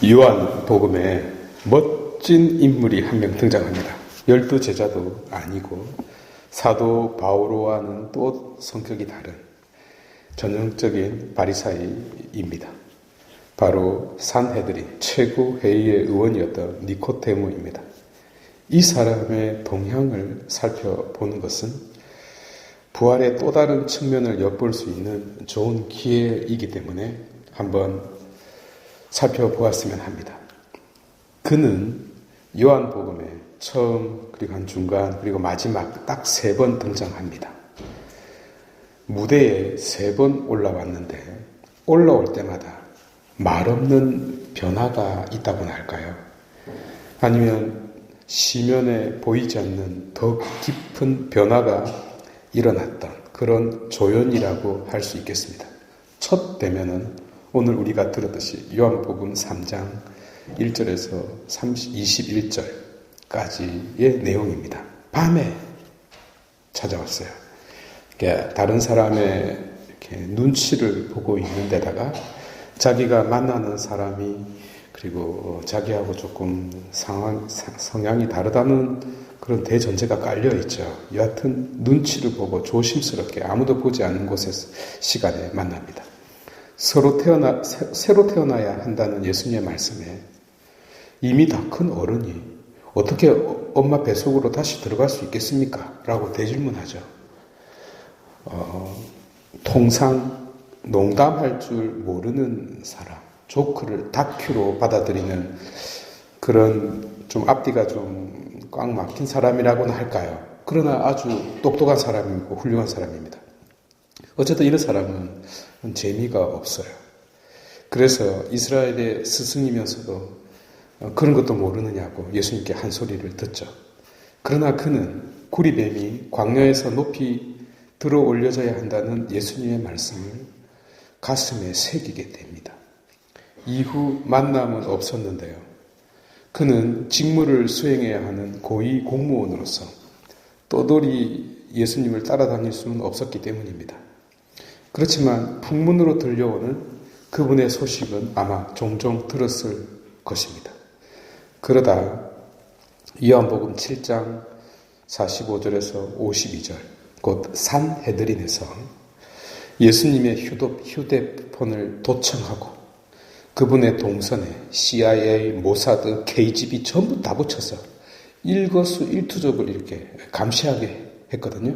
요한복음에 멋진 인물이 한 명 등장합니다. 12제자도 아니고 사도 바오로와는 또 성격이 다른 전형적인 바리사이입니다. 바로 산헤드린 최고 회의의 의원이었던 니코데모입니다. 이 사람의 동향을 살펴보는 것은 부활의 또 다른 측면을 엿볼 수 있는 좋은 기회이기 때문에 한번 살펴보았으면 합니다. 그는 요한복음에 처음, 그리고 한 중간, 그리고 마지막 딱 3번 등장합니다. 무대에 3번 올라왔는데 올라올 때마다 말없는 변화가 있다고나 할까요? 아니면 시면에 보이지 않는 더 깊은 변화가 일어났던 그런 조연이라고 할 수 있겠습니다. 첫 대면은 오늘 우리가 들었듯이 요한복음 3장 1절에서 21절까지의 내용입니다. 밤에 찾아왔어요. 그러니까 다른 사람의 이렇게 눈치를 보고 있는 데다가 자기가 만나는 사람이 그리고 자기하고 조금 성향이 다르다는 그런 대전제가 깔려있죠. 여하튼 눈치를 보고 조심스럽게 아무도 보지 않는 곳에서 시간에 만납니다. 새로 태어나야 한다는 예수님의 말씀에 이미 다 큰 어른이 어떻게 엄마 뱃속으로 다시 들어갈 수 있겠습니까? 라고 대질문하죠. 통상 농담할 줄 모르는 사람, 조크를 다큐로 받아들이는 그런 좀 앞뒤가 좀 꽉 막힌 사람이라고나 할까요? 그러나 아주 똑똑한 사람이고 훌륭한 사람입니다. 어쨌든 이런 사람은 재미가 없어요. 그래서 이스라엘의 스승이면서도 그런 것도 모르느냐고 예수님께 한 소리를 듣죠. 그러나 그는 구리뱀이 광야에서 높이 들어 올려져야 한다는 예수님의 말씀을 가슴에 새기게 됩니다. 이후 만남은 없었는데요. 그는 직무를 수행해야 하는 고위 공무원으로서 떠돌이 예수님을 따라다닐 수는 없었기 때문입니다. 그렇지만 풍문으로 들려오는 그분의 소식은 아마 종종 들었을 것입니다. 그러다 요한복음 7장 45절에서 52절 곧 산헤드린에서 예수님의 휴대폰을 도청하고 그분의 동선에 CIA, 모사드, KGB 전부 다 붙여서 일거수일투족을 이렇게 감시하게 했거든요.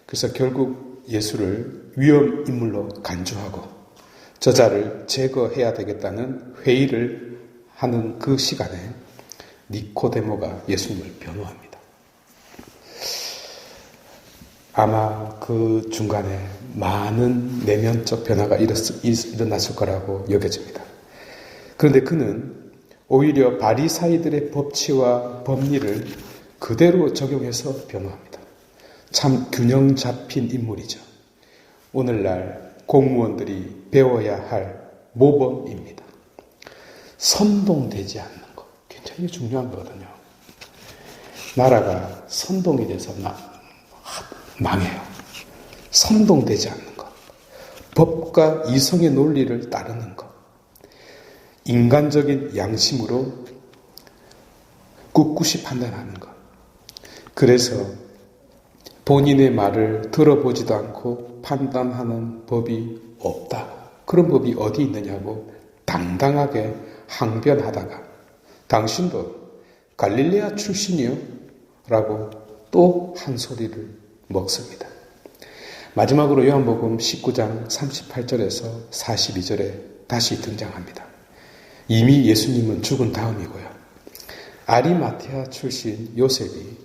그래서 결국 예수를 위험 인물로 간주하고 저자를 제거해야 되겠다는 회의를 하는 그 시간에 니코데모가 예수님을 변호합니다. 아마 그 중간에 많은 내면적 변화가 일어났을 거라고 여겨집니다. 그런데 그는 오히려 바리사이들의 법치와 법리를 그대로 적용해서 변호합니다. 참 균형 잡힌 인물이죠. 오늘날 공무원들이 배워야 할 모범입니다. 선동되지 않는 것, 굉장히 중요한 거거든요. 나라가 선동이 돼서 망해요. 선동되지 않는 것, 법과 이성의 논리를 따르는 것, 인간적인 양심으로 꿋꿋이 판단하는 것. 그래서 본인의 말을 들어보지도 않고 판단하는 법이 없다. 그런 법이 어디 있느냐고 당당하게 항변하다가 당신도 갈릴레아 출신이요? 라고 또 한 소리를 먹습니다. 마지막으로 요한복음 19장 38절에서 42절에 다시 등장합니다. 이미 예수님은 죽은 다음이고요. 아리마티아 출신 요셉이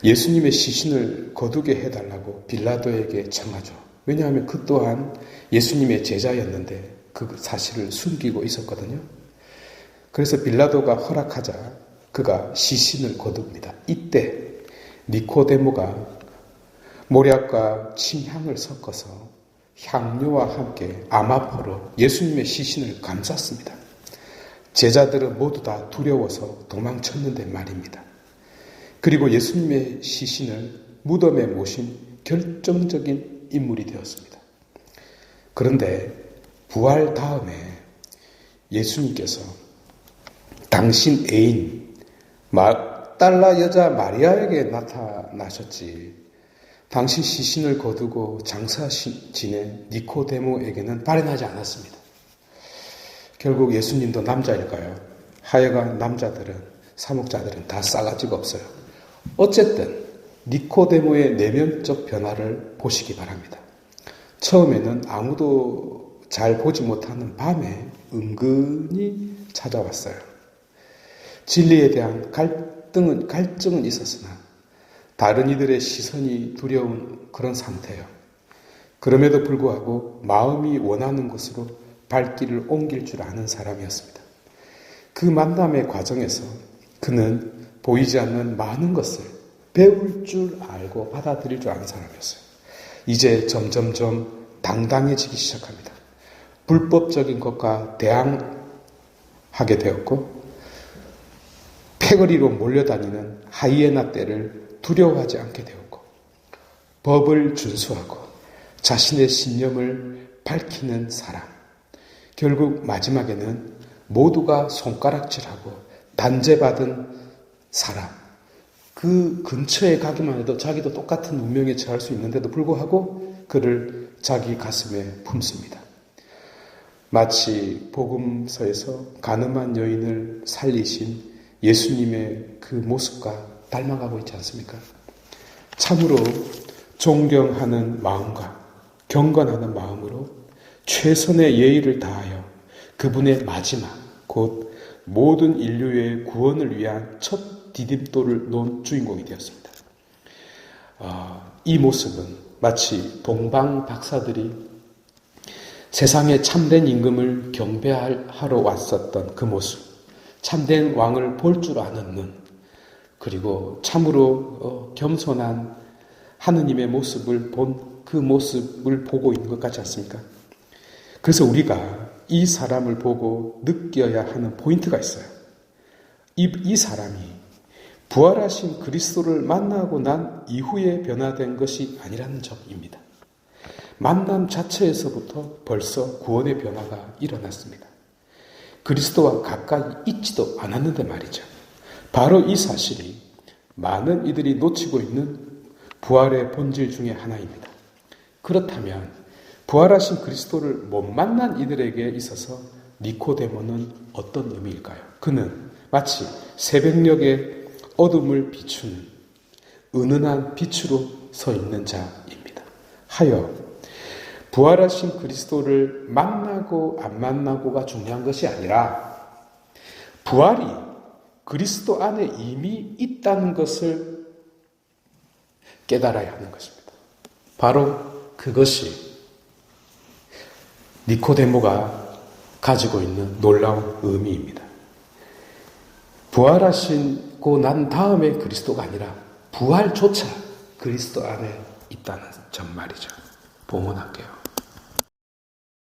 예수님의 시신을 거두게 해달라고 빌라도에게 청하죠. 왜냐하면 그 또한 예수님의 제자였는데 그 사실을 숨기고 있었거든요. 그래서 빌라도가 허락하자 그가 시신을 거둡니다. 이때 니코데모가 모략과 침향을 섞어서 향료와 함께 아마포로 예수님의 시신을 감쌌습니다. 제자들은 모두 다 두려워서 도망쳤는데 말입니다. 그리고 예수님의 시신을 무덤에 모신 결정적인 인물이 되었습니다. 그런데 부활 다음에 예수님께서 당신 애인 막달라 여자 마리아에게 나타나셨지. 당신 시신을 거두고 장사 지낸 니코데모에게는 발현하지 않았습니다. 결국 예수님도 남자일까요? 하여간 남자들은, 사목자들은 다 싸가지가 없어요. 어쨌든 니코데모의 내면적 변화를 보시기 바랍니다. 처음에는 아무도 잘 보지 못하는 밤에 은근히 찾아왔어요. 진리에 대한 갈증은 있었으나 다른 이들의 시선이 두려운 그런 상태예요. 그럼에도 불구하고 마음이 원하는 곳으로 발길을 옮길 줄 아는 사람이었습니다. 그 만남의 과정에서 그는 보이지 않는 많은 것을 배울 줄 알고 받아들일 줄 아는 사람이었어요. 이제 점점점 당당해지기 시작합니다. 불법적인 것과 대항하게 되었고 패거리로 몰려다니는 하이에나 떼를 두려워하지 않게 되었고 법을 준수하고 자신의 신념을 밝히는 사람, 결국 마지막에는 모두가 손가락질하고 단죄받은 사람, 그 근처에 가기만 해도 자기도 똑같은 운명에 처할 수 있는데도 불구하고 그를 자기 가슴에 품습니다. 마치 복음서에서 가늠한 여인을 살리신 예수님의 그 모습과 닮아가고 있지 않습니까? 참으로 존경하는 마음과 경건하는 마음으로 최선의 예의를 다하여 그분의 마지막, 곧 모든 인류의 구원을 위한 첫 디딤돌을 놓은 주인공이 되었습니다. 이 모습은 마치 동방 박사들이 세상의 참된 임금을 경배하러 왔었던 그 모습, 참된 왕을 볼 줄 아는 눈, 그리고 참으로 겸손한 하느님의 모습을 본 그 모습을 보고 있는 것 같지 않습니까? 그래서 우리가 이 사람을 보고 느껴야 하는 포인트가 있어요. 이 사람이 부활하신 그리스도를 만나고 난 이후에 변화된 것이 아니라는 점입니다. 만남 자체에서부터 벌써 구원의 변화가 일어났습니다. 그리스도와 가까이 있지도 않았는데 말이죠. 바로 이 사실이 많은 이들이 놓치고 있는 부활의 본질 중에 하나입니다. 그렇다면 부활하신 그리스도를 못 만난 이들에게 있어서 니코데모는 어떤 의미일까요? 그는 마치 새벽녘에 어둠을 비추는 은은한 빛으로 서 있는 자입니다. 하여 부활하신 그리스도를 만나고 안 만나고가 중요한 것이 아니라 부활이 그리스도 안에 이미 있다는 것을 깨달아야 하는 것입니다. 바로 그것이 니코데모가 가지고 있는 놀라운 의미입니다. 부활하시고 난 다음에 그리스도가 아니라 부활조차 그리스도 안에 있다는 점 말이죠. 봉헌할게요.